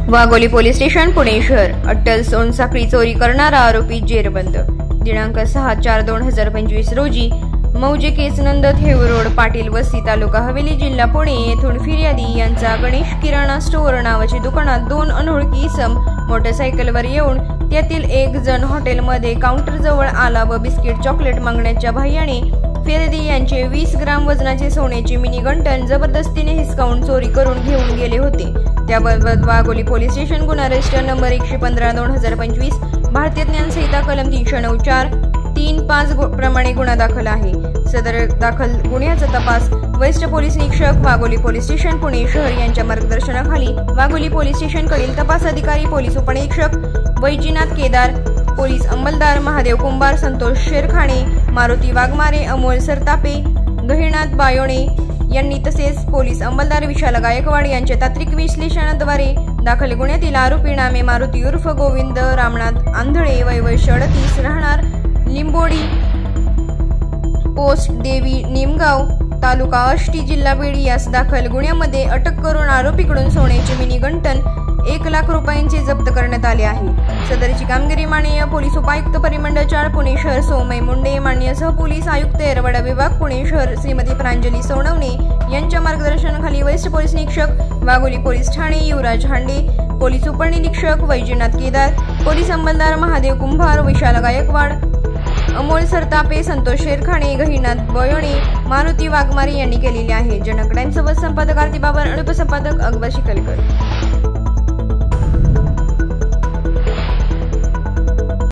Wagholi police station Pune शहर अट्टल सोनसाखळी चोरी करणारा आरोपी जेरबंद। दिनांक 6/4/2025 रोजी मौजे केस नंदत हेव रोड पाटील वस्ती तालुका हवेली जिल्हा पुणे येथून फिर्यादी यांचा गणेश किराणा स्टोअर नावाच्या दुकानात 2 अनोळखी इसम मोटरसायकलवर येऊन त्यातील एक जण हॉटेलमध्ये काउंटर जवळ आला व बिस्किट चॉकलेट मागण्याच्या भयाने फिर्यादी यांचे 20 ग्राम वजनाचे सोन्याचे मिनी गंटन जबरदस्तीने हिसकावून चोरी करून घेऊन गेले होते। त्याबाबत वाघोली पोलीस स्टेशन गुन्हा रजिस्टर नंबर 115/2025 भारतीय ज्ञान संहिता कलम 309(4)(3)(5) प्रमाणे गुन्हा दाखल आहे। सदर दाखल गुन्ह्याचा तपास वरिष्ठ पोलीस निरीक्षक वाघोली पोलीस स्टेशन पुणे शहर यांच्या मार्गदर्शनाखाली वाघोली पोलीस स्टेशन कडील तपास अधिकारी पोलीस उपनिरीक्षक वैजनाथ केदार, पोलीस अंमलदार महादेव कुंभार, संतोष शेरखाणे, मारुती वाघमारे, अमोल सरतापे, गहिनाथ बायोणे यांनी तसेच पोलीस अंमलदार विशाल गायकवाड यांच्या तांत्रिक विश्लेषणाद्वारे दाखल गुन्ह्यातील आरोपी नामे मारुती उर्फ गोविंद रामनाथ आंधळे वय 38 राहणार लिंबोडी पोस्ट देवी निमगाव तालुका आष्टी जिल्हा बीड यास दाखल गुन्ह्यामध्ये अटक करून आरोपीकडून सोन्याचे मिनी गंटन 1 लाख रुपयांचे जप्त करण्यात आले आहे। सदरची कामगिरी माननीय पोलीस उपायुक्त परिमंडळ 4 पुणे शहर सौम्य मुंडे, माननीय सहपोलीस आयुक्त येरवडा विभाग पुणे शहर श्रीमती प्रांजली सोनवणे यांच्या मार्गदर्शनाखाली वरिष्ठ पोलीस निरीक्षक वाघोली पोलीस ठाणे युवराज हांडे, पोलीस उपनिरीक्षक वैजनाथ केदार, पोलीस अंमलदार महादेव कुंभार, विशाल गायकवाड, अमोल सरतापे, संतोष शेरखाणे, गहिनाथ बयोणे, मारुती वाघमारे यांनी केलेले आहे। जनक टाइम्स संपादक आरती बाबर, उपसंपादक अकबर शिकलकर।